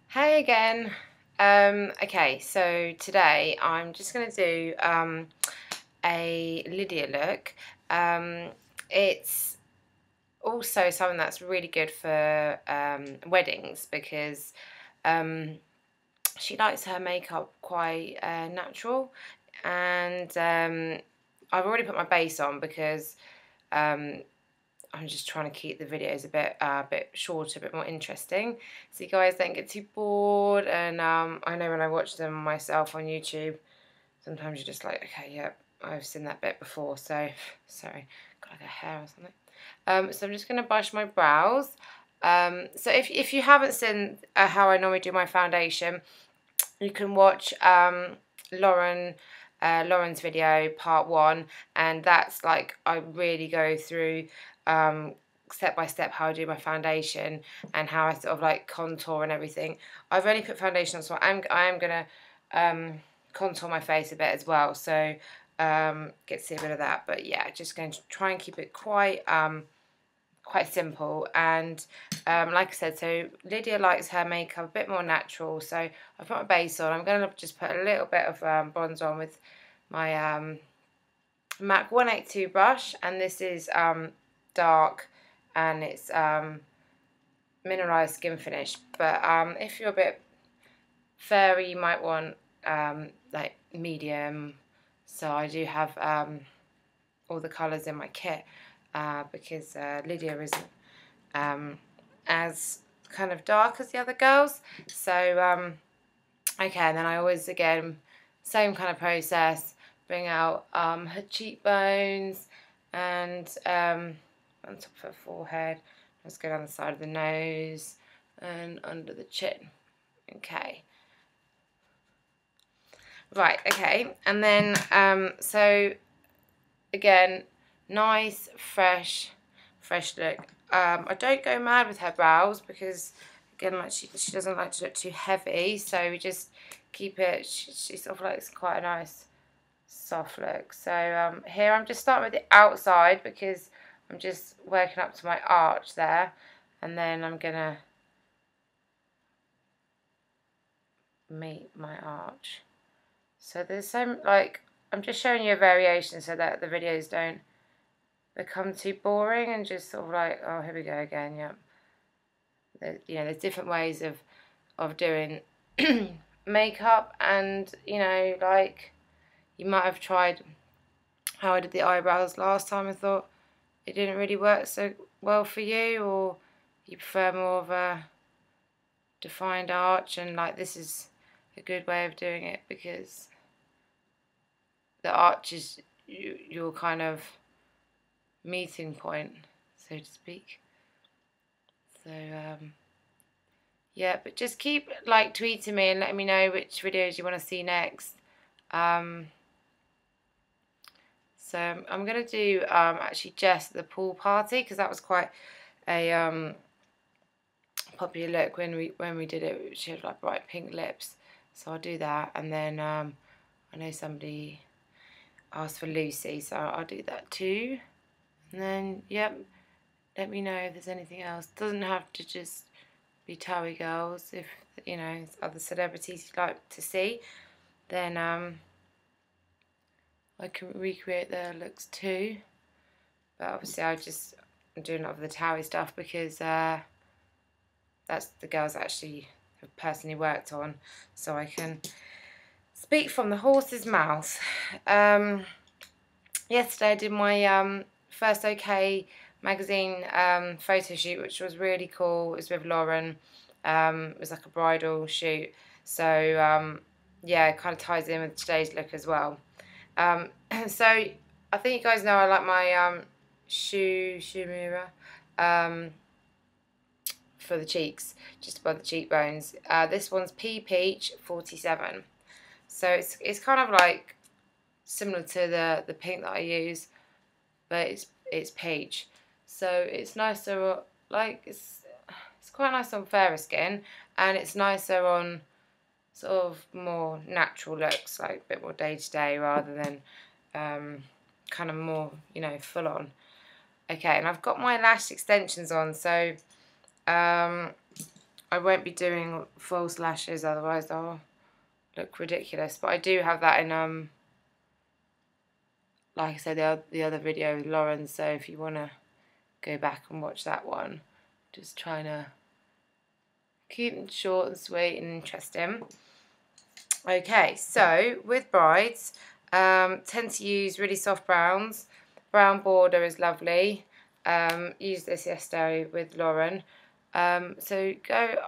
Hey again. Okay, so today I'm just going to do a Lydia look. It's also something that's really good for weddings because she likes her makeup quite natural, and I've already put my base on because I'm just trying to keep the videos a bit shorter, a bit more interesting, so you guys don't get too bored. And I know when I watch them myself on YouTube, sometimes you're just like, okay, yep, I've seen that bit before. So sorry, got like a hair or something. So I'm just gonna brush my brows. So if you haven't seen how I normally do my foundation, you can watch Lauren's video part 1, and that's like I really go through step by step how I do my foundation and how I sort of like contour and everything. I've only put foundation on, so I am gonna contour my face a bit as well, so get to see a bit of that. But yeah, just going to try and keep it quite simple. And like I said, so Lydia likes her makeup a bit more natural, so I've put my base on. I'm going to just put a little bit of bronzer on with my MAC 182 brush, and this is dark, and it's mineralized skin finish. But if you're a bit fairy, you might want like medium. So I do have all the colours in my kit because Lydia isn't as kind of dark as the other girls. So okay, and then I always, again, same kind of process, bring out her cheekbones and on top of her forehead. Let's go down the side of the nose and under the chin. Okay. Right, okay, and then so again, nice fresh look. I don't go mad with her brows because, again, like she doesn't like to look too heavy, so we just keep it. She sort of likes quite a nice soft look. So here I'm just starting with the outside because I'm just working up to my arch there, and then I'm gonna meet my arch. So there's some, like, I'm just showing you a variation so that the videos don't become too boring and just sort of like, oh, here we go again. Yeah, there's different ways of doing makeup, and like, you might have tried how I did the eyebrows last time and thought it didn't really work so well for you, or you prefer more of a defined arch, and like this is a good way of doing it because the arch is your kind of meeting point, so to speak. So yeah, but just keep like tweeting me and letting me know which videos you want to see next. So I'm gonna do actually Jess at the pool party because that was quite a popular look when we did it. She had like bright pink lips, so I'll do that. And then I know somebody asked for Lucy, so I'll do that too. And then yep, let me know if there's anything else. Doesn't have to just be TOWIE girls. If other celebrities you'd like to see, then I can recreate their looks too. But obviously I'm doing a lot of the TOWIE stuff because that's the girls I actually have personally worked on, so I can speak from the horse's mouth. Yesterday I did my first OK magazine photo shoot, which was really cool. It was with Lauren. It was like a bridal shoot, so yeah, it kind of ties in with today's look as well. So I think you guys know I like my Shu Uemura for the cheeks, just above the cheekbones. This one's Pea Peach 47, so it's kind of like similar to the pink that I use, but it's peach, so it's nicer. Like it's quite nice on fairer skin, and it's nicer on sort of more natural looks, like a bit more day to day rather than kind of more full on. Okay, and I've got my lash extensions on, so I won't be doing false lashes, otherwise I'll look ridiculous. But I do have that in like I said, the other video with Lauren. So if you want to go back and watch that one, just trying to keep them short and sweet and interesting. Okay, so with brides, tend to use really soft browns. Brown border is lovely. Used this yesterday with Lauren. So go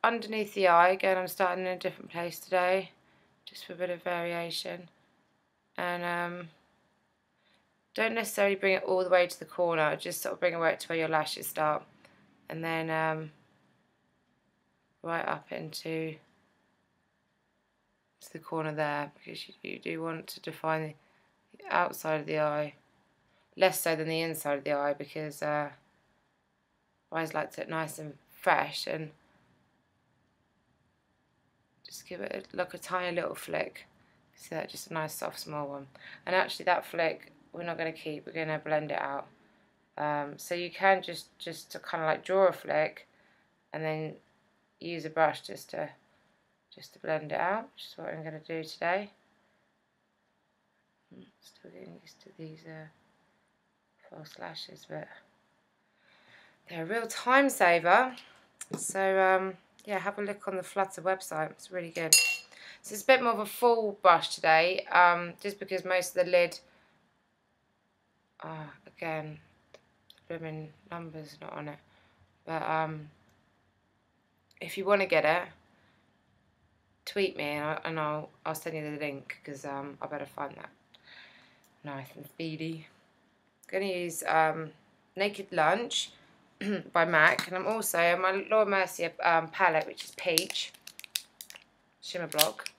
underneath the eye. Again, I'm starting in a different place today, just for a bit of variation. And don't necessarily bring it all the way to the corner, just sort of bring it right to where your lashes start. And then right up into the corner there, because you do want to define the outside of the eye, less so than the inside of the eye, because eyes like to look nice and fresh, and just give it a tiny little flick. See that, just a nice soft small one. And actually that flick we're not going to keep, we're going to blend it out. So you can just to kind of like draw a flick and then use a brush just to blend it out, which is what I'm going to do today. Still getting used to these false lashes, but they're a real time saver. So yeah, have a look on the Flutter website, it's really good. So it's a bit more of a full brush today, just because most of the lid, again, the blooming number's not on it, but if you want to get it, tweet me and I'll send you the link, because I better find that nice and speedy. I'm going to use Naked Lunch by MAC, and I'm also on my Laura Mercier palette, which is Peach Shimmer Block.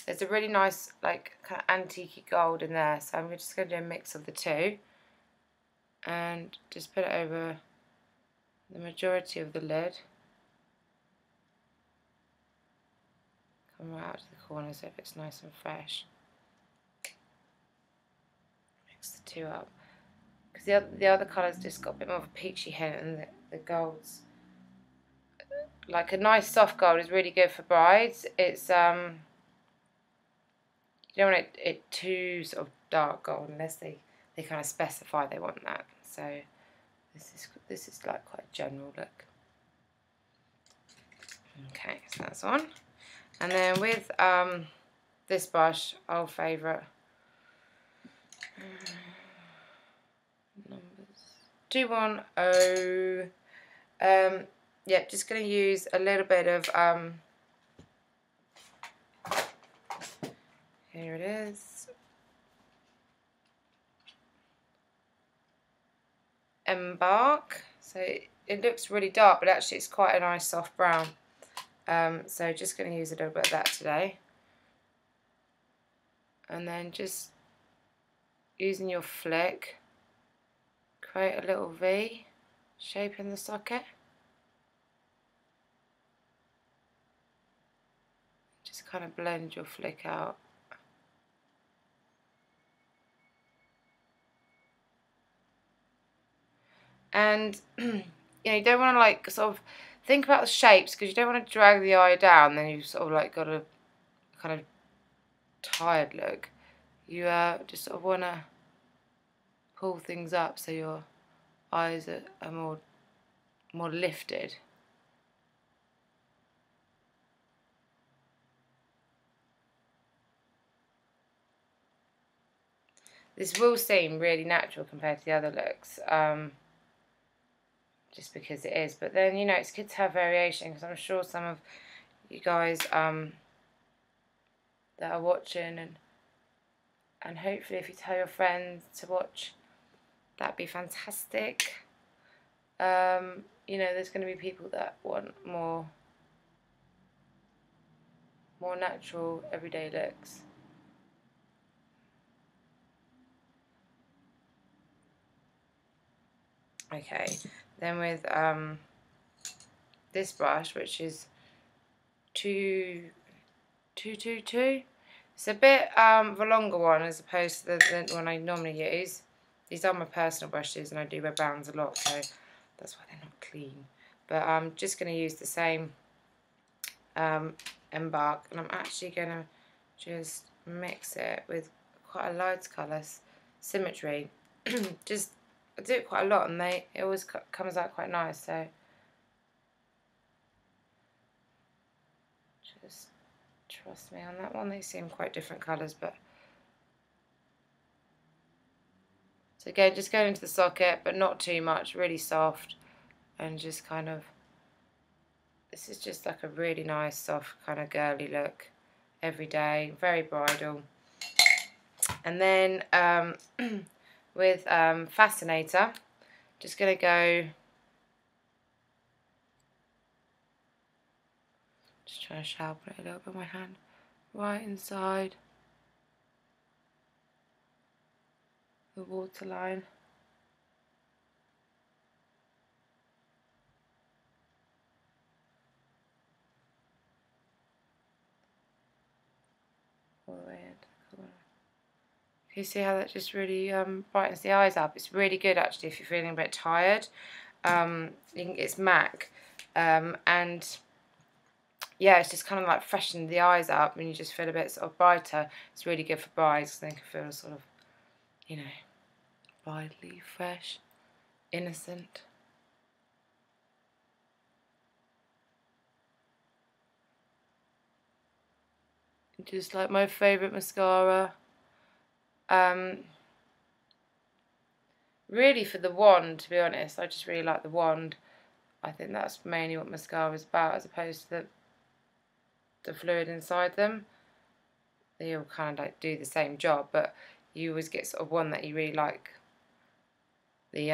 There's a really nice like kind of antique gold in there, so I'm just going to do a mix of the two and just put it over the majority of the lid. Come right out to the corners so it's nice and fresh. Mix the two up, because the other colour's just got a bit more of a peachy hint, and the gold's like a nice soft gold is really good for brides. It's you don't want it too sort of dark gold, unless they kind of specify they want that. So this is like quite a general look. Okay, so that's on. And then with this brush, old favourite, numbers 210. Yeah, just going to use a little bit of here it is, Embark. So it looks really dark, but actually it's quite a nice soft brown. So just going to use a little bit of that today, and then just using your flick, create a little V shape in the socket. Just kind of blend your flick out. And you don't want to like sort of think about the shapes, because you don't want to drag the eye down, then you've sort of like got a kind of tired look. You just sort of want to pull things up so your eyes are more lifted. This will seem really natural compared to the other looks, just because it is, but then it's good to have variation, because I'm sure some of you guys that are watching, and hopefully if you tell your friends to watch, that'd be fantastic. There's going to be people that want more natural everyday looks. Okay, then with this brush, which is 222, it's a bit of a longer one as opposed to the one I normally use. These are my personal brushes, and I do wear browns a lot, so that's why they're not clean. but I'm just going to use the same embark, and I'm actually going to just mix it with quite a light colour, symmetry. Just I do it quite a lot, and it always comes out quite nice. So just trust me on that one. They seem quite different colours, but so again, just going into the socket, but not too much, really soft, and just kind of, this is just like a really nice, soft, kind of girly look every day, very bridal. And then with fasinator, just going to go, just trying to sharpen it a little bit with my hand, right inside the waterline. All the way into the corner. Can you see how that just really brightens the eyes up? It's really good actually if you're feeling a bit tired. It's MAC, and yeah, it's just kind of like freshening the eyes up, and you just feel a bit sort of brighter. It's really good for brides because they can feel sort of, you know, bridally fresh, innocent. Just like my favourite mascara. Really for the wand, to be honest, I just really like the wand. I think that's mainly what mascara is about, as opposed to the fluid inside them. They all kind of like do the same job, but you always get sort of one that you really like the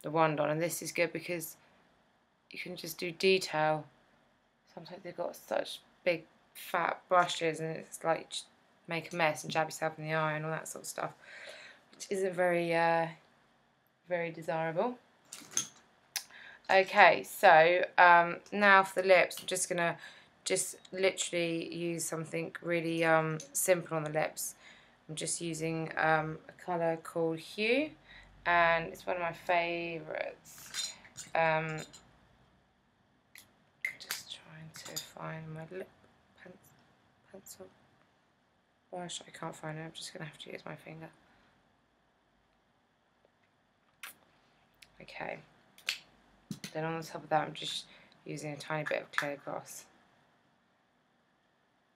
wand on, and this is good because you can just do detail. Sometimes they've got such big fat brushes, and it's like just make a mess and jab yourself in the eye and all that sort of stuff, which isn't very very desirable. Okay, so now for the lips, I'm just gonna literally use something really simple on the lips. I'm just using a colour called Hue, and it's one of my favourites. Just trying to find my lip pencil brush. I can't find it. I'm just going to have to use my finger. Okay. Then on the top of that, I'm just using a tiny bit of clear gloss.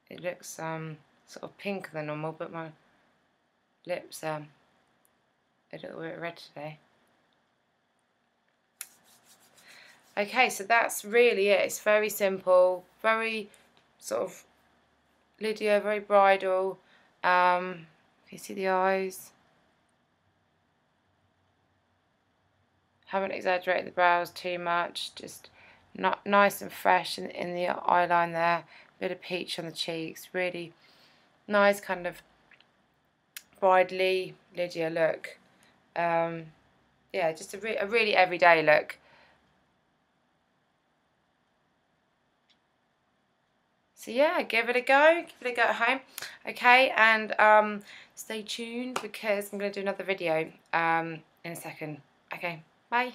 It looks sort of pinker than normal, but my lips are a little bit red today. Okay, so that's really it. It's very simple, very sort of Lydia, very bridal. Can you see the eyes? Haven't exaggerated the brows too much, just not nice and fresh in the eyeline there. Bit of peach on the cheeks, really nice kind of bridally Lydia look. Yeah, just a really everyday look. So yeah, give it a go at home. Okay, and stay tuned because I'm going to do another video in a second. Okay, bye.